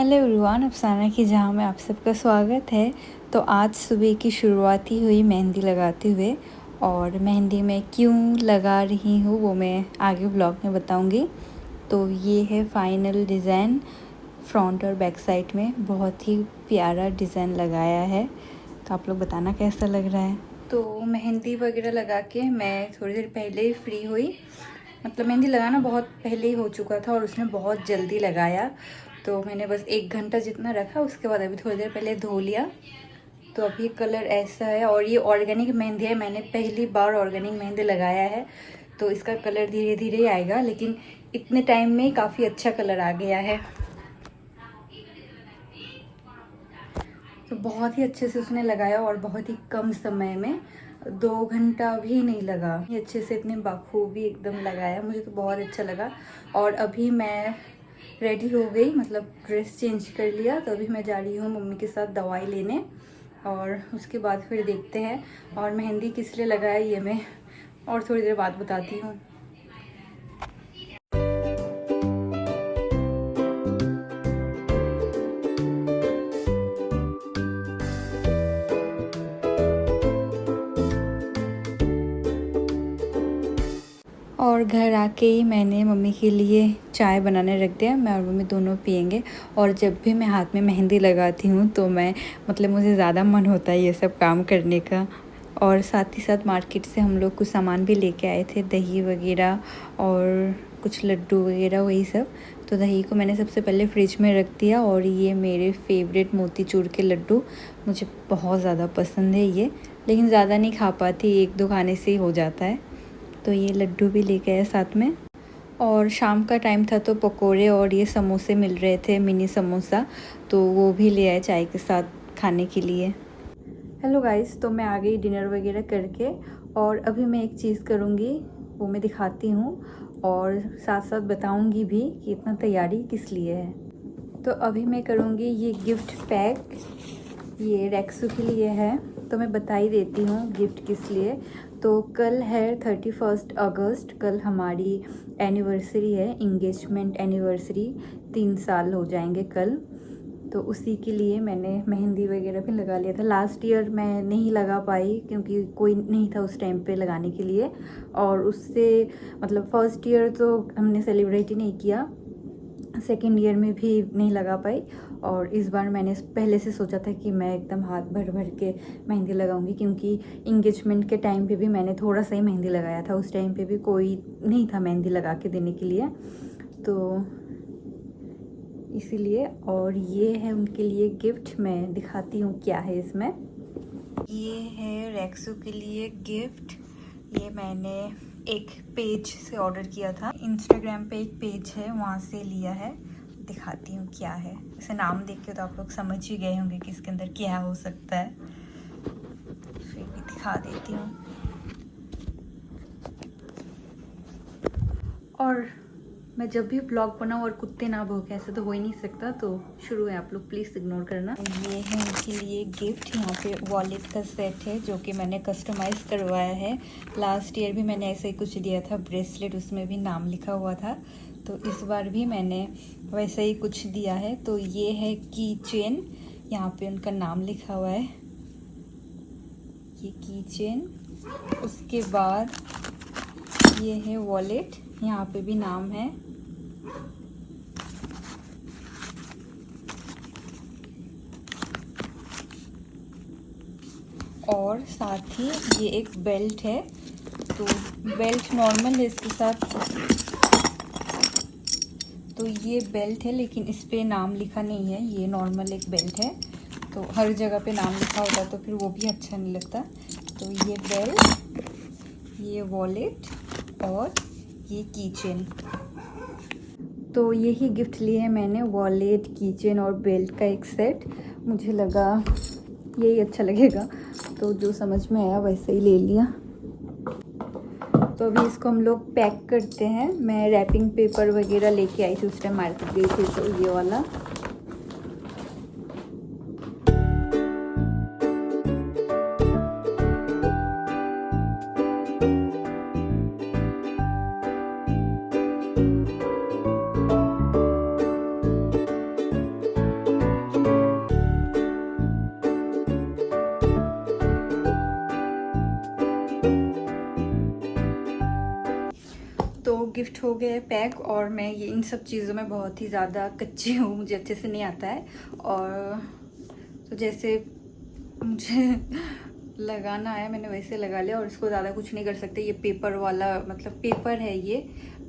Hello everyone, अफसाना की जहाँ में आप सबका स्वागत है। तो आज सुबह की शुरुआत ही हुई मेहंदी लगाते हुए, और मेहंदी मैं क्यों लगा रही हूँ वो मैं आगे ब्लॉग में बताऊँगी। तो ये है फाइनल डिज़ाइन, फ्रंट और बैक साइड में बहुत ही प्यारा डिज़ाइन लगाया है। तो आप लोग बताना कैसा लग रहा है। तो मेहंदी वगैरह लगा के मैं थोड़ी देर पहले ही फ्री हुई। मतलब मेहंदी लगाना बहुत पहले ही हो चुका था और उसने बहुत जल्दी लगाया, तो मैंने बस 1 घंटा जितना रखा। उसके बाद अभी थोड़ी देर पहले धो लिया। तो अभी कलर ऐसा है, और ये ऑर्गेनिक मेहंदी है। मैंने पहली बार ऑर्गेनिक मेहंदी लगाया है, तो इसका कलर धीरे धीरे ही आएगा, लेकिन इतने टाइम में काफ़ी अच्छा कलर आ गया है। तो बहुत ही अच्छे से उसने लगाया और बहुत ही कम समय में, 2 घंटा भी नहीं लगा। ये अच्छे से इतने बखूबी एकदम लगाया, मुझे तो बहुत अच्छा लगा। और अभी मैं रेडी हो गई, मतलब ड्रेस चेंज कर लिया। तो अभी मैं जा रही हूँ मम्मी के साथ दवाई लेने, और उसके बाद फिर देखते हैं। और मेहंदी किस लिए लगाया ये मैं और थोड़ी देर बाद बताती हूँ। और घर आके ही मैंने मम्मी के लिए चाय बनाने रख दिया। मैं और मम्मी दोनों पियेंगे। और जब भी मैं हाथ में मेहंदी लगाती हूँ तो मतलब मुझे ज़्यादा मन होता है ये सब काम करने का। और साथ ही साथ मार्केट से हम लोग कुछ सामान भी लेके आए थे, दही वगैरह और कुछ लड्डू वगैरह वही सब। तो दही को मैंने सबसे पहले फ्रिज में रख दिया। और ये मेरे फेवरेट मोतीचूर के लड्डू, मुझे बहुत ज़्यादा पसंद है ये, लेकिन ज़्यादा नहीं खा पाती, 1-2 खाने से ही हो जाता है। तो ये लड्डू भी लेके आए साथ में। और शाम का टाइम था तो पकोड़े और ये समोसे मिल रहे थे, मिनी समोसा, तो वो भी ले आए चाय के साथ खाने के लिए। हेलो गाइस, तो मैं आ गई डिनर वगैरह करके। और अभी मैं एक चीज़ करूँगी, वो मैं दिखाती हूँ और साथ साथ बताऊँगी भी कि इतना तैयारी किस लिए है। तो अभी मैं करूँगी ये गिफ्ट पैक, ये रेक्सू के लिए है। तो मैं बता ही देती हूँ गिफ्ट किस लिए। तो कल है 31 अगस्त, कल हमारी एनिवर्सरी है, इंगेजमेंट एनिवर्सरी, 3 साल हो जाएंगे कल। तो उसी के लिए मैंने मेहंदी वगैरह भी लगा लिया था। लास्ट ईयर मैं नहीं लगा पाई क्योंकि कोई नहीं था उस टाइम पे लगाने के लिए। और उससे मतलब फर्स्ट ईयर तो हमने सेलिब्रेट ही नहीं किया, सेकेंड ईयर में भी नहीं लगा पाई। और इस बार मैंने पहले से सोचा था कि मैं एकदम हाथ भर भर के मेहंदी लगाऊंगी, क्योंकि इंगेजमेंट के टाइम पे भी मैंने थोड़ा सा ही मेहंदी लगाया था। उस टाइम पे भी कोई नहीं था मेहंदी लगा के देने के लिए, तो इसीलिए। और ये है उनके लिए गिफ्ट, मैं दिखाती हूँ क्या है इसमें। ये है रेक्सू के लिए गिफ्ट। ये मैंने एक पेज से ऑर्डर किया था, इंस्टाग्राम पे एक पेज है वहाँ से लिया है। दिखाती हूँ क्या है। इसे नाम देख के तो आप लोग समझ ही गए होंगे कि इसके अंदर क्या हो सकता है, फिर भी दिखा देती हूँ। और मैं जब भी ब्लॉग बनाऊँ और कुत्ते ना भौंके, ऐसे तो हो ही नहीं सकता। तो शुरू है, आप लोग प्लीज़ इग्नोर करना। ये है उनके लिए गिफ्ट। यहाँ पे वॉलेट का सेट है जो कि मैंने कस्टमाइज़ करवाया है। लास्ट ईयर भी मैंने ऐसे ही कुछ दिया था, ब्रेसलेट, उसमें भी नाम लिखा हुआ था। तो इस बार भी मैंने वैसे ही कुछ दिया है। तो ये है की चेन, यहाँ पे उनका नाम लिखा हुआ है, ये की चेन। उसके बाद ये है वॉलेट, यहाँ पे भी नाम है। और साथ ही ये एक बेल्ट है। तो बेल्ट नॉर्मल है इसके साथ, तो ये बेल्ट है लेकिन इस पे नाम लिखा नहीं है, ये नॉर्मल एक बेल्ट है। तो हर जगह पे नाम लिखा होता तो फिर वो भी अच्छा नहीं लगता। तो ये बेल्ट, ये वॉलेट और ये कीचेन, तो यही गिफ्ट लिए हैं मैंने, वॉलेट, कीचेन और बेल्ट का एक सेट। मुझे लगा यही अच्छा लगेगा, तो जो समझ में आया वैसे ही ले लिया। तो अभी इसको हम लोग पैक करते हैं। मैं रैपिंग पेपर वगैरह लेके आई थी, उस टाइम मार्केट गई थी, तो ये वाला। गिफ्ट हो गया है पैक, और मैं ये इन सब चीज़ों में बहुत ही ज़्यादा कच्ची हूँ, मुझे अच्छे से नहीं आता है। और तो जैसे मुझे लगाना है मैंने वैसे लगा लिया, और इसको ज़्यादा कुछ नहीं कर सकते। ये पेपर वाला मतलब पेपर है, ये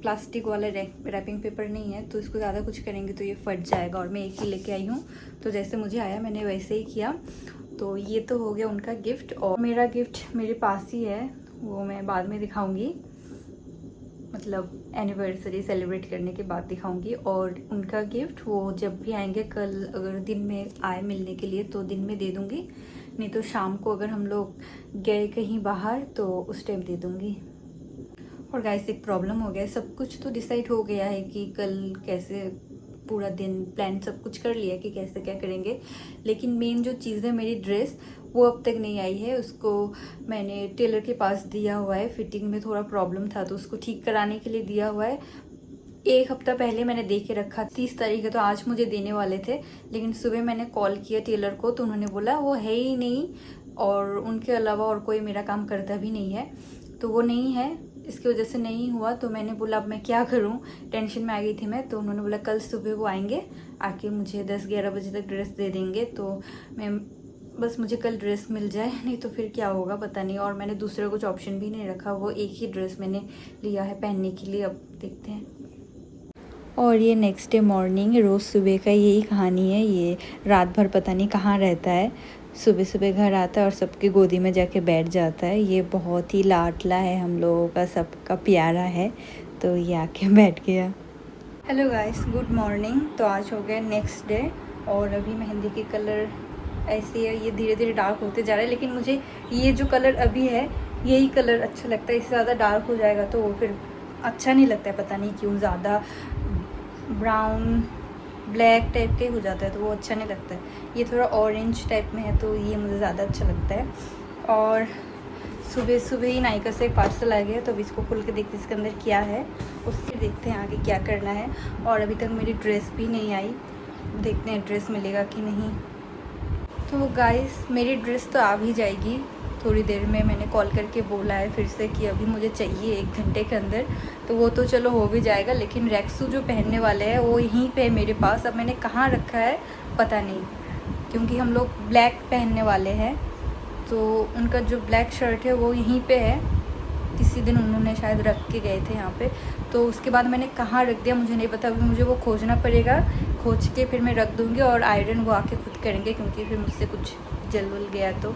प्लास्टिक वाला रैपिंग पेपर नहीं है, तो इसको ज़्यादा कुछ करेंगे तो ये फट जाएगा। और मैं एक ही लेके आई हूँ, तो जैसे मुझे आया मैंने वैसे ही किया। तो ये तो हो गया उनका गिफ्ट, और मेरा गिफ्ट मेरे पास ही है, वो मैं बाद में दिखाऊंगी, मतलब एनिवर्सरी सेलिब्रेट करने के बाद दिखाऊंगी। और उनका गिफ्ट वो जब भी आएंगे, कल अगर दिन में आए मिलने के लिए तो दिन में दे दूंगी, नहीं तो शाम को अगर हम लोग गए कहीं बाहर तो उस टाइम दे दूंगी। और गाइस एक प्रॉब्लम हो गया है, सब कुछ तो डिसाइड हो गया है कि कल कैसे पूरा दिन प्लान सब कुछ कर लिया कि कैसे क्या करेंगे, लेकिन मेन जो चीज़ है मेरी ड्रेस वो अब तक नहीं आई है। उसको मैंने टेलर के पास दिया हुआ है, फिटिंग में थोड़ा प्रॉब्लम था तो उसको ठीक कराने के लिए दिया हुआ है। एक हफ्ता पहले मैंने दे के रखा, 30 तारीख है, तो आज मुझे देने वाले थे, लेकिन सुबह मैंने कॉल किया टेलर को तो उन्होंने बोला वो है ही नहीं, और उनके अलावा और कोई मेरा काम करता भी नहीं है, तो वो नहीं है, इसकी वजह से नहीं हुआ। तो मैंने बोला अब मैं क्या करूं, टेंशन में आ गई थी मैं। तो उन्होंने बोला कल सुबह वो आएंगे, आके मुझे 10-11 बजे तक ड्रेस दे देंगे। तो मैं बस मुझे कल ड्रेस मिल जाए, नहीं तो फिर क्या होगा पता नहीं। और मैंने दूसरा कुछ ऑप्शन भी नहीं रखा, वो एक ही ड्रेस मैंने लिया है पहनने के लिए, अब देखते हैं। और ये नेक्स्ट डे मॉर्निंग, रोज़ सुबह का यही कहानी है। ये रात भर पता नहीं कहाँ रहता है, सुबह सुबह घर आता है और सबकी गोदी में जाके बैठ जाता है। ये बहुत ही लाडला है, हम लोगों का सबका प्यारा है, तो ये आके बैठ गया। Hello guys, good morning. तो आज हो गया नेक्स्ट डे, और अभी मेहंदी के कलर ऐसे है, ये धीरे धीरे डार्क होते जा रहा है, लेकिन मुझे ये जो कलर अभी है यही कलर अच्छा लगता है। इससे ज़्यादा डार्क हो जाएगा तो वो फिर अच्छा नहीं लगता है, पता नहीं क्यों, ज़्यादा ब्राउन ब्लैक टाइप के हो जाता है तो वो अच्छा नहीं लगता है। ये थोड़ा ऑरेंज टाइप में है तो ये मुझे ज़्यादा अच्छा लगता है। और सुबह सुबह ही नायका से एक पार्सल आ गया, तो अभी इसको खोल के देखते इसके अंदर क्या है, उससे देखते हैं आगे क्या करना है। और अभी तक मेरी ड्रेस भी नहीं आई, देखते हैं ड्रेस मिलेगा कि नहीं। तो गाइस मेरी ड्रेस तो आ भी जाएगी थोड़ी देर में, मैंने कॉल करके बोला है फिर से कि अभी मुझे चाहिए 1 घंटे के अंदर, तो वो तो चलो हो भी जाएगा। लेकिन रेक्सू जो पहनने वाले हैं वो यहीं पे है मेरे पास, अब मैंने कहाँ रखा है पता नहीं, क्योंकि हम लोग ब्लैक पहनने वाले हैं, तो उनका जो ब्लैक शर्ट है वो यहीं पे है, किसी दिन उन्होंने शायद रख के गए थे यहाँ पे, तो उसके बाद मैंने कहाँ रख दिया मुझे नहीं पता। अभी मुझे वो खोजना पड़ेगा, खोज के फिर मैं रख दूँगी, और आयरन वो आके खुद करेंगे, क्योंकि फिर मुझसे कुछ जल वल गया तो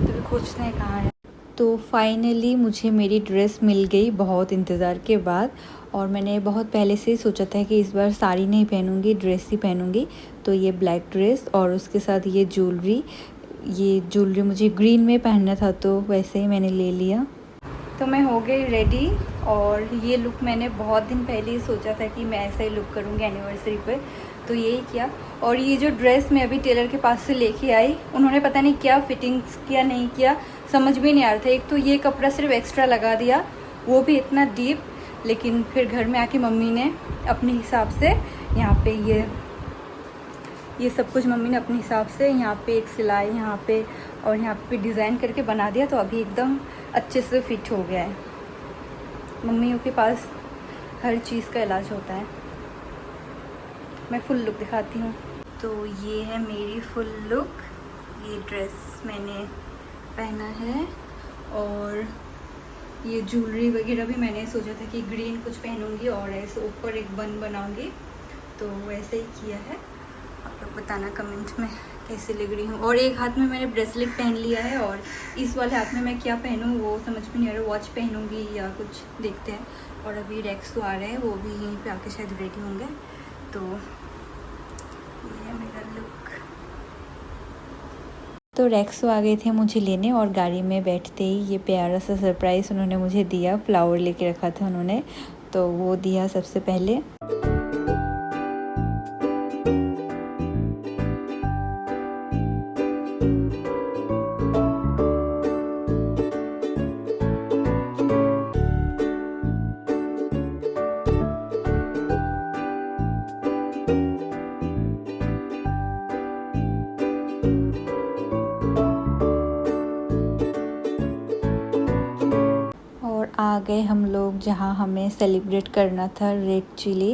फिर खोजते हैं कहाँ है। तो फाइनली मुझे मेरी ड्रेस मिल गई बहुत इंतज़ार के बाद, और मैंने बहुत पहले से ही सोचा था कि इस बार साड़ी नहीं पहनूंगी, ड्रेस ही पहनूंगी। तो ये ब्लैक ड्रेस और उसके साथ ये ज्वेलरी मुझे ग्रीन में पहनना था, तो वैसे ही मैंने ले लिया। तो मैं हो गई रेडी, और ये लुक मैंने बहुत दिन पहले ही सोचा था कि मैं ऐसा ही लुक करूँगी एनिवर्सरी पे, तो यही किया। और ये जो ड्रेस मैं अभी टेलर के पास से लेके आई, उन्होंने पता नहीं क्या फिटिंग्स किया नहीं किया, समझ भी नहीं आ रहा था। एक तो ये कपड़ा सिर्फ एक्स्ट्रा लगा दिया, वो भी इतना डीप, लेकिन फिर घर में आके मम्मी ने अपने हिसाब से यहाँ पे ये सब कुछ मम्मी ने अपने हिसाब से यहाँ पे एक सिलाई यहाँ पे और यहाँ पे डिज़ाइन करके बना दिया, तो अभी एकदम अच्छे से फिट हो गया है। मम्मियों के पास हर चीज़ का इलाज होता है। मैं फुल लुक दिखाती हूँ। तो ये है मेरी फुल लुक, ये ड्रेस मैंने पहना है, और ये ज्वेलरी वगैरह भी मैंने सोचा था कि ग्रीन कुछ पहनूंगी और ऐसे ऊपर एक बन बनाऊंगी, तो वैसे ही किया है। आप लोग बताना कमेंट में कैसे लग रही हूँ। और एक हाथ में मैंने ब्रेसलेट पहन लिया है, और इस वाले हाथ में मैं क्या पहनूँ वो समझ में नहीं आ रहा, वॉच पहनूंगी या कुछ, देखते हैं। और अभी रेक्स तो आ रहे हैं, वो भी यहीं पे आके शायद रेडी होंगे। तो ये है मेरा लुक। तो रेक्सो आ गए थे मुझे लेने, और गाड़ी में बैठते ही ये प्यारा सा सरप्राइज़ उन्होंने मुझे दिया। फ्लावर लेके रखा था उन्होंने, तो वो दिया सबसे पहले। आ गए हम लोग जहाँ हमें सेलिब्रेट करना था, रेड चिली।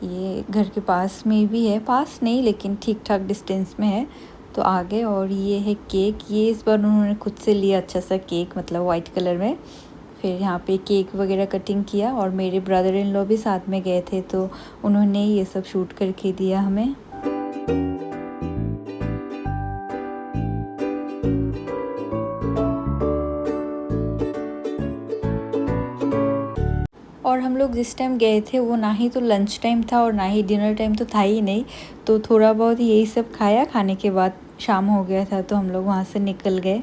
ये घर के पास में भी है, पास नहीं लेकिन ठीक ठाक डिस्टेंस में है, तो आ गए। और ये है केक, ये इस बार उन्होंने खुद से लिया अच्छा सा केक, मतलब वाइट कलर में। फिर यहाँ पे केक वगैरह कटिंग किया और मेरे ब्रदर इन लॉ भी साथ में गए थे, तो उन्होंने ये सब शूट करके दिया हमें। और हम लोग जिस टाइम गए थे वो ना ही तो लंच टाइम था और ना ही डिनर टाइम तो था ही नहीं, तो थोड़ा बहुत यही सब खाया। खाने के बाद शाम हो गया था तो हम लोग वहाँ से निकल गए।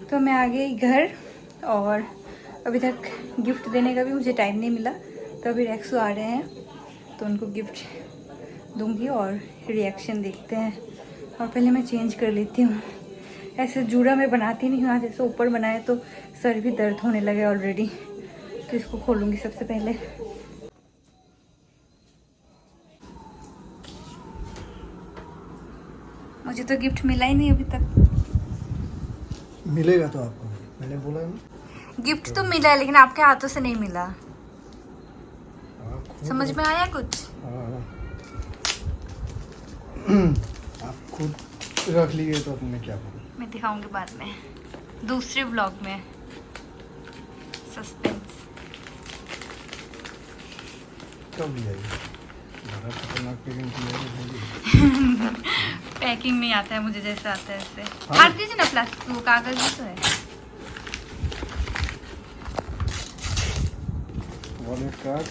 तो मैं आ गई घर और अभी तक गिफ्ट देने का भी मुझे टाइम नहीं मिला, तो अभी रेक्सू आ रहे हैं तो उनको गिफ्ट दूंगी और रिएक्शन देखते हैं। और पहले मैं चेंज कर लेती हूँ, ऐसे जूड़ा मैं बनाती नहीं हूँ, आज ऐसे ऊपर बनाए तो सर भी दर्द होने लगे ऑलरेडी, तो इसको खोलूँगी सबसे पहले। मुझे तो गिफ्ट मिला ही नहीं अभी तक। मिलेगा तो आपको, मैंने बोला ना। गिफ्ट तो मिला है लेकिन आपके हाथों से नहीं मिला। समझ में आया कुछ? आप खुद रख लिए तो मैं क्या करूं? मैं दिखाऊंगी बाद में, दूसरे व्लॉग में। सस्पेंस। कब लिया ये? बड़ा खतरनाक पैकिंग किया है। पैकिंग नहीं आता है मुझे, जैसे आता है ऐसे काट दीजिए ना, प्लास्टिक वो कागज भी तो है। वॉलेट कार्ड,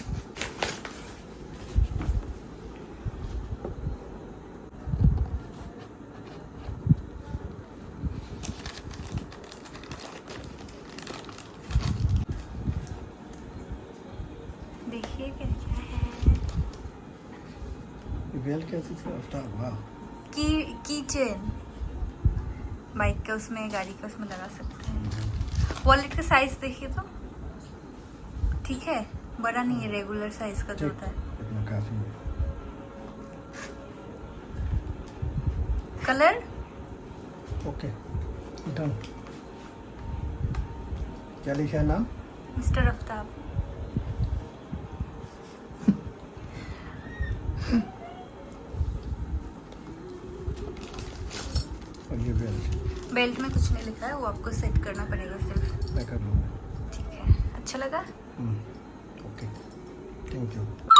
देखिए क्या है। बेल कैसी थी? आफ्ताब, वाह। की चेन बाइक का, उसमें गाड़ी का उसमें लगा सकते हैं। वॉलेट का साइज देखिए तो ठीक है, बड़ा नहीं है, रेगुलर साइज का जो होता है। इतना काफी है। Colour okay, done. क्या लिखा है नाम? मिस्टर आफ्ताब। और ये बेल्ट। बेल्ट में कुछ नहीं लिखा है, वो आपको सेट करना पड़ेगा सिर्फ। मैं कर लूँगा। ठीक है, अच्छा लगा? Okay, thank you.